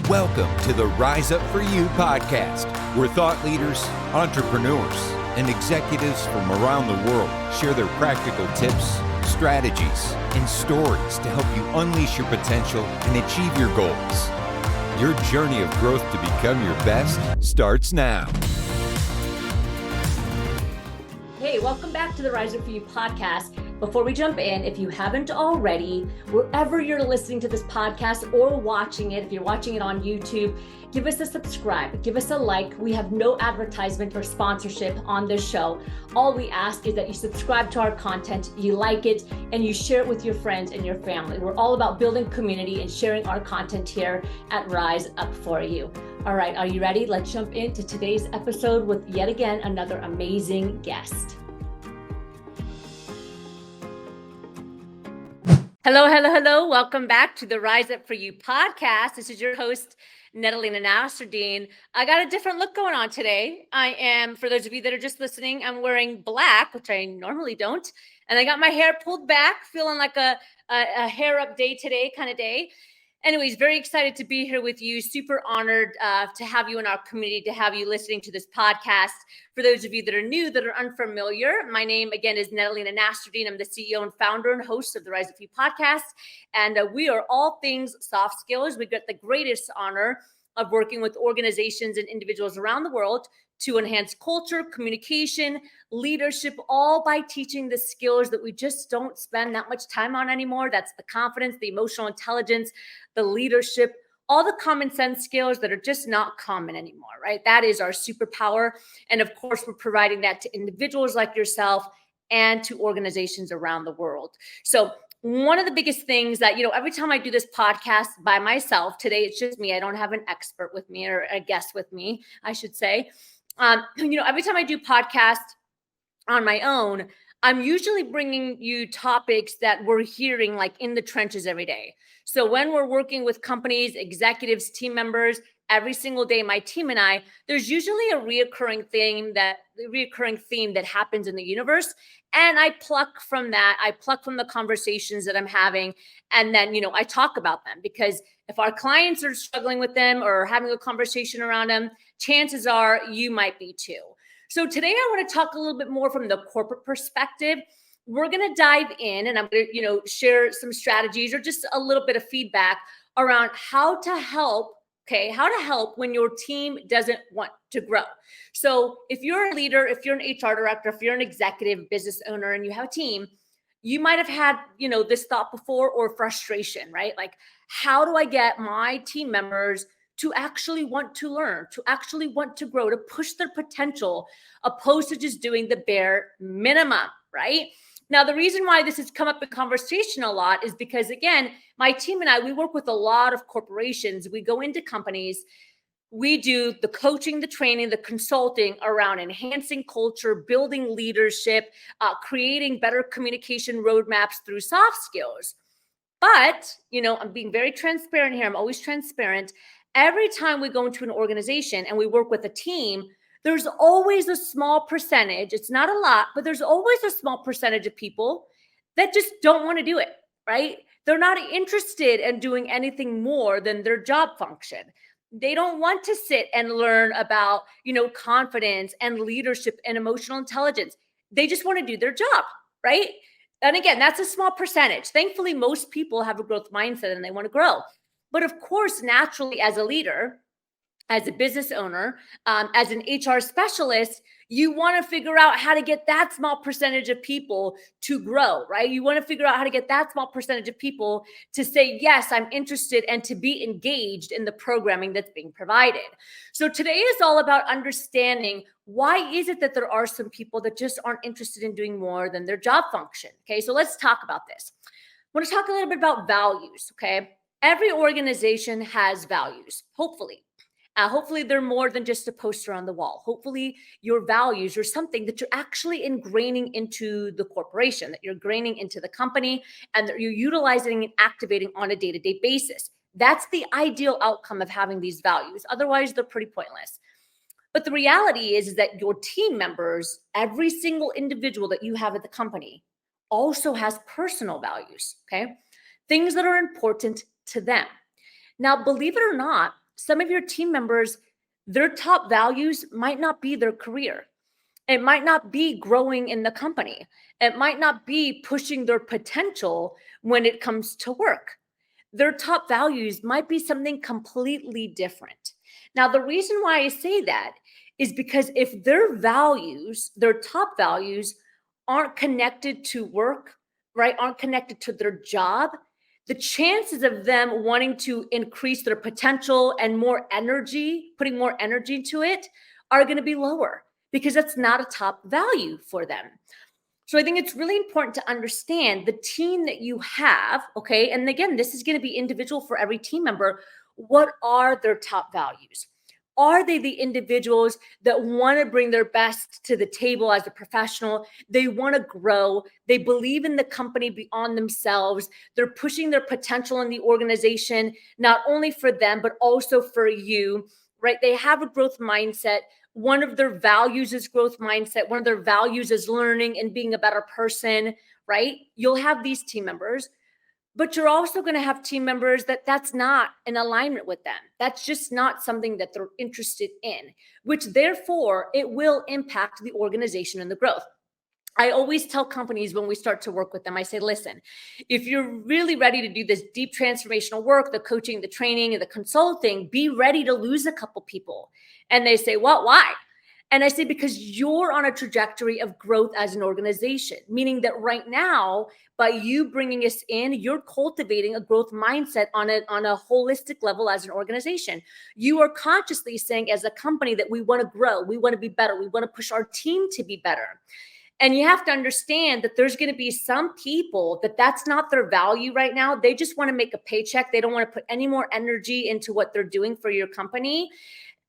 Welcome to the Rise Up For You podcast, where thought leaders, entrepreneurs, and executives from around the world share their practical tips, strategies, and stories to help you unleash your potential and achieve your goals. Your journey of growth to become your best starts now. Hey, welcome back to the Rise Up For You podcast. Before we jump in, if you haven't already, wherever you're listening to this podcast or watching it, if you're watching it on YouTube, give us a subscribe, give us a like. We have no advertisement or sponsorship on this show. All we ask is that you subscribe to our content, you like it, and you share it with your friends and your family. We're all about building community and sharing our content here at Rise Up For You. All right, are you ready? Let's jump into today's episode with yet again another amazing guest. Hello. Welcome back to the Rise Up For You podcast. This is your host, Nasserdeen. I got a different look going on today. I am, for those of you that are just listening, I'm wearing black, which I normally don't. And I got my hair pulled back, feeling like a hair up day today kind of day. Anyways, very excited to be here with you. Super honored to have you in our community, to have you listening to this podcast. For those of you that are new, that are unfamiliar, my name, again, is Nasserdeen. I'm the CEO and founder and host of the Rise Up For You podcast. And we are all things soft skills. We get the greatest honor of working with organizations and individuals around the world to enhance culture, communication, leadership, all by teaching the skills that we just don't spend that much time on anymore. That's the confidence, the emotional intelligence, the leadership, all the common sense skills that are just not common anymore, right? That is our superpower. And of course, we're providing that to individuals like yourself and to organizations around the world. So one of the biggest things that, every time I do this podcast by myself, today it's just me. I don't have an expert with me or a guest with me, I should say. Every time I do podcasts on my own, I'm usually bringing you topics that we're hearing like in the trenches every day. So when we're working with companies, executives, team members, every single day, my team and I, there's usually a reoccurring theme that happens in the universe. And I pluck from that. I pluck from the conversations that I'm having. And then, I talk about them, because if our clients are struggling with them or having a conversation around them, chances are you might be too. So today I want to talk a little bit more from the corporate perspective. We're going to dive in and I'm going to, share some strategies or just a little bit of feedback around how to help when your team doesn't want to grow. So if you're a leader, if you're an HR director, if you're an executive business owner and you have a team, you might have had, this thought before, or frustration, right? Like, how do I get my team members to actually want to learn, to actually want to grow, to push their potential, opposed to just doing the bare minimum, right? Now, the reason why this has come up in conversation a lot is because, again, my team and I, we work with a lot of corporations. We go into companies, we do the coaching, the training, the consulting around enhancing culture, building leadership, creating better communication roadmaps through soft skills. But, I'm being very transparent here. I'm always transparent. Every time we go into an organization and we work with a team, there's always a small percentage. It's not a lot, but there's always a small percentage of people that just don't want to do it, right? They're not interested in doing anything more than their job function. They don't want to sit and learn about, confidence and leadership and emotional intelligence. They just want to do their job, right? And again, that's a small percentage. Thankfully, most people have a growth mindset and they want to grow. But of course, naturally, as a leader, as a business owner, as an HR specialist, you want to figure out how to get that small percentage of people to grow, right? You want to figure out how to get that small percentage of people to say, yes, I'm interested, and to be engaged in the programming that's being provided. So today is all about understanding, why is it that there are some people that just aren't interested in doing more than their job function? Okay, so let's talk about this. I want to talk a little bit about values, okay? Every organization has values, hopefully. Hopefully they're more than just a poster on the wall. Hopefully your values are something that you're actually ingraining into the corporation, that you're ingraining into the company, and that you're utilizing and activating on a day-to-day basis. That's the ideal outcome of having these values. Otherwise, they're pretty pointless. But the reality is that your team members, every single individual that you have at the company, also has personal values, okay? Things that are important to them. Now, believe it or not, some of your team members, their top values might not be their career. It might not be growing in the company. It might not be pushing their potential when it comes to work. Their top values might be something completely different. Now, the reason why I say that is because if their values, their top values, aren't connected to work, right, aren't connected to their job, the chances of them wanting to increase their potential and more energy, putting more energy into it, are going to be lower because that's not a top value for them. So I think it's really important to understand the team that you have, okay? And again, this is going to be individual for every team member. What are their top values? Are they the individuals that want to bring their best to the table as a professional? They want to grow. They believe in the company beyond themselves. They're pushing their potential in the organization, not only for them, but also for you, right? They have a growth mindset. One of their values is growth mindset. One of their values is learning and being a better person, right? You'll have these team members, but you're also going to have team members that's not in alignment with them. That's just not something that they're interested in, which therefore it will impact the organization and the growth. I always tell companies when we start to work with them, I say, listen, if you're really ready to do this deep transformational work, the coaching, the training, and the consulting, be ready to lose a couple people. And they say, what? Why? And I say, because you're on a trajectory of growth as an organization, meaning that right now, by you bringing us in, you're cultivating a growth mindset on a holistic level as an organization. You are consciously saying as a company that we want to grow, we want to be better, we want to push our team to be better. And you have to understand that there's going to be some people that's not their value right now. They just want to make a paycheck. They don't want to put any more energy into what they're doing for your company.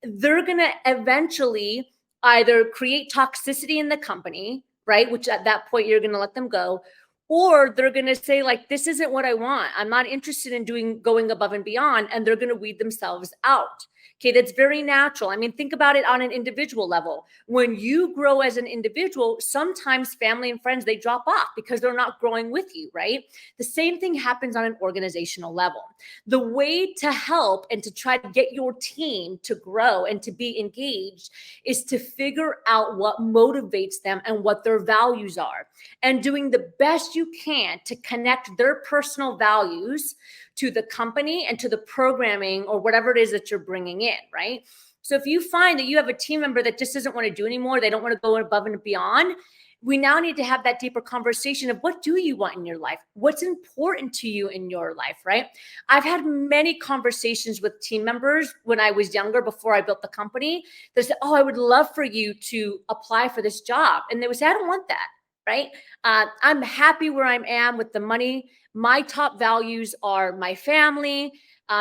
They're going to eventually either create toxicity in the company, right? Which at that point, you're going to let them go. Or they're going to say, like, this isn't what I want. I'm not interested in going above and beyond. And they're going to weed themselves out. Okay, that's very natural. I mean, think about it on an individual level. When you grow as an individual, sometimes family and friends, they drop off because they're not growing with you, right? The same thing happens on an organizational level. The way to help and to try to get your team to grow and to be engaged is to figure out what motivates them and what their values are, and doing the best you can to connect their personal values to the company and to the programming or whatever it is that you're bringing in, right? So if you find that you have a team member that just doesn't want to do anymore, they don't want to go above and beyond, we now need to have that deeper conversation of what do you want in your life? What's important to you in your life, right? I've had many conversations with team members when I was younger, before I built the company. They said, oh, I would love for you to apply for this job. And they would say, I don't want that, right? I'm happy where I am with the money. My top values are my family,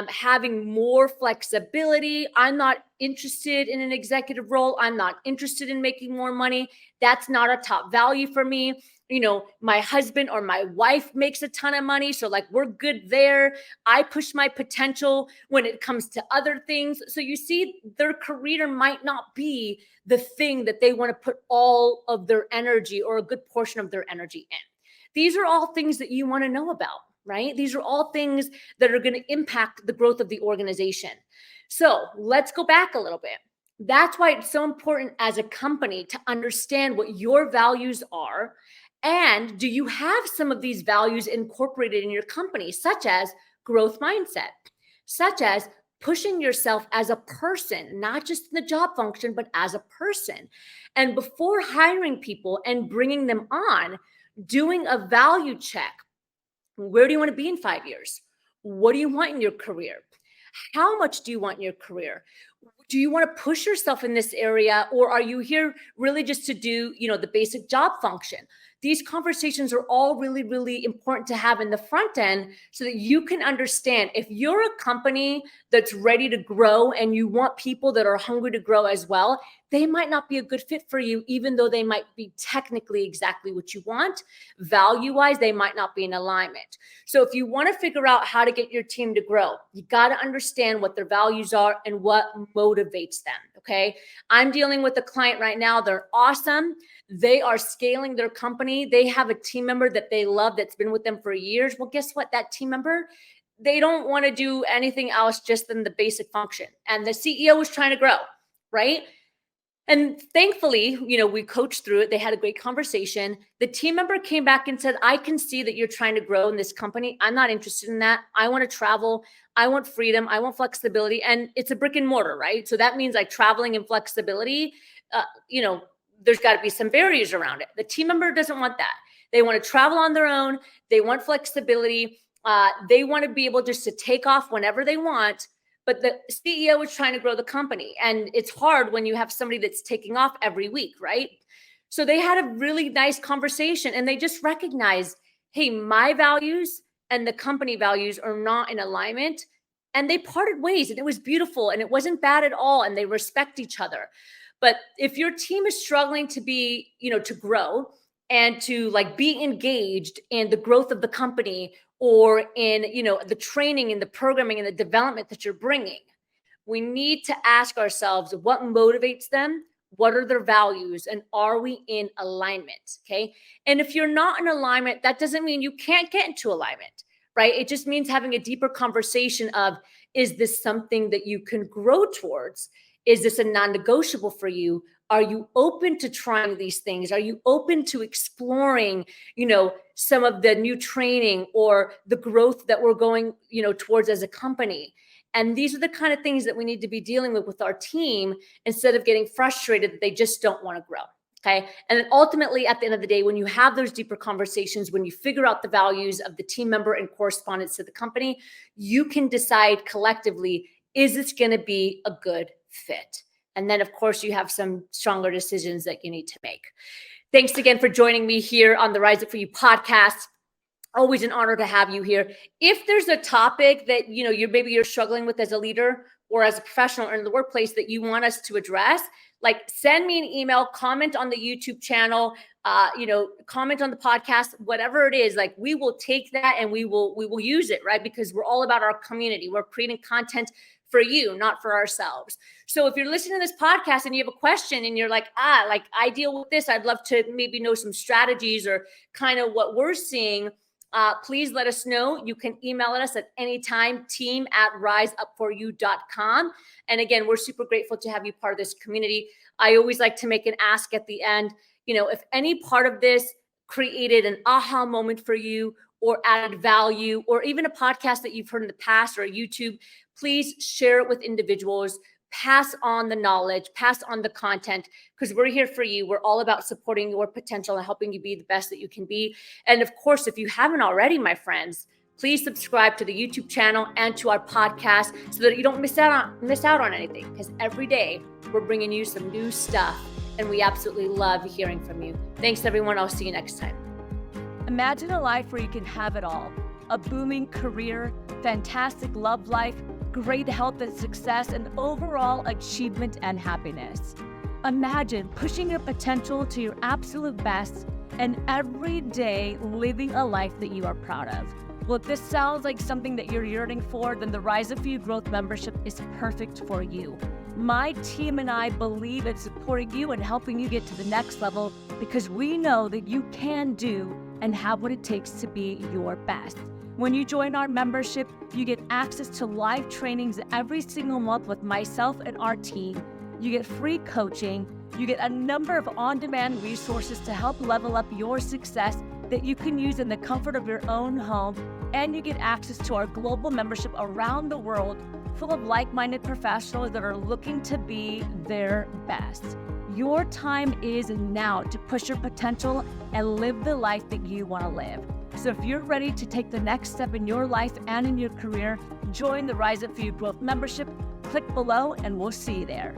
having more flexibility. I'm not interested in an executive role. I'm not interested in making more money. That's not a top value for me. You know, my husband or my wife makes a ton of money, so like we're good there. I push my potential when it comes to other things. So you see, their career might not be the thing that they want to put all of their energy or a good portion of their energy in. These are all things that you want to know about, right? These are all things that are going to impact the growth of the organization. So let's go back a little bit. That's why it's so important as a company to understand what your values are. And do you have some of these values incorporated in your company, such as growth mindset, such as pushing yourself as a person, not just in the job function, but as a person. And before hiring people and bringing them on, doing a value check. Where do you want to be in 5 years? What do you want in your career? How much do you want in your career? Do you want to push yourself in this area, or are you here really just to do, the basic job function? These conversations are all really, really important to have in the front end so that you can understand if you're a company that's ready to grow and you want people that are hungry to grow as well, they might not be a good fit for you, even though they might be technically exactly what you want. Value-wise, they might not be in alignment. So if you want to figure out how to get your team to grow, you got to understand what their values are and what motivates them, okay? I'm dealing with a client right now. They're awesome. They are scaling their company. They have a team member that they love that's been with them for years. Well, guess what? That team member, they don't want to do anything else just than the basic function. And the CEO was trying to grow, right? And thankfully, we coached through it. They had a great conversation. The team member came back and said, I can see that you're trying to grow in this company. I'm not interested in that. I want to travel. I want freedom. I want flexibility. And it's a brick and mortar, right? So that means like traveling and flexibility, there's got to be some barriers around it. The team member doesn't want that. They want to travel on their own. They want flexibility. They want to be able just to take off whenever they want. But the CEO is trying to grow the company. And it's hard when you have somebody that's taking off every week, right? So they had a really nice conversation and they just recognized, hey, my values and the company values are not in alignment. And they parted ways and it was beautiful and it wasn't bad at all. And they respect each other. But if your team is struggling to be, to grow and to like be engaged in the growth of the company or in, the training and the programming and the development that you're bringing, we need to ask ourselves what motivates them, what are their values, and are we in alignment, okay? And if you're not in alignment, that doesn't mean you can't get into alignment, right? It just means having a deeper conversation of, is this something that you can grow towards? Is this a non-negotiable for you? Are you open to trying these things? Are you open to exploring, some of the new training or the growth that we're going, towards as a company? And these are the kind of things that we need to be dealing with our team instead of getting frustrated that they just don't want to grow. Okay. And then ultimately, at the end of the day, when you have those deeper conversations, when you figure out the values of the team member in correspondence to the company, you can decide collectively, is this going to be a good fit? And then, of course, you have some stronger decisions that you need to make. Thanks again for joining me here on the Rise Up For You podcast. Always an honor to have you here. If there's a topic that, you're struggling with as a leader or as a professional or in the workplace that you want us to address, like send me an email, comment on the YouTube channel, comment on the podcast, whatever it is, like we will take that and we will use it, right? Because we're all about our community. We're creating content for you, not for ourselves. So if you're listening to this podcast and you have a question and you're like, I deal with this, I'd love to maybe know some strategies or kind of what we're seeing, please let us know. You can email us at any time, team@riseupforyou.com. And again, we're super grateful to have you part of this community. I always like to make an ask at the end. If any part of this created an aha moment for you or added value, or even a podcast that you've heard in the past or YouTube, please share it with individuals, pass on the knowledge, pass on the content, because we're here for you. We're all about supporting your potential and helping you be the best that you can be. And of course, if you haven't already, my friends, please subscribe to the YouTube channel and to our podcast so that you don't miss out on anything, because every day we're bringing you some new stuff and we absolutely love hearing from you. Thanks, everyone. I'll see you next time. Imagine a life where you can have it all: a booming career, fantastic love life, great health and success, and overall achievement and happiness. Imagine pushing your potential to your absolute best and every day living a life that you are proud of. Well, if this sounds like something that you're yearning for, then the Rise Up For You Growth membership is perfect for you. My team and I believe in supporting you and helping you get to the next level because we know that you can do and have what it takes to be your best. When you join our membership, you get access to live trainings every single month with myself and our team. You get free coaching. You get a number of on-demand resources to help level up your success that you can use in the comfort of your own home. And you get access to our global membership around the world, full of like-minded professionals that are looking to be their best. Your time is now to push your potential and live the life that you want to live. So if you're ready to take the next step in your life and in your career, join the Rise Up For You Growth membership. Click below and we'll see you there.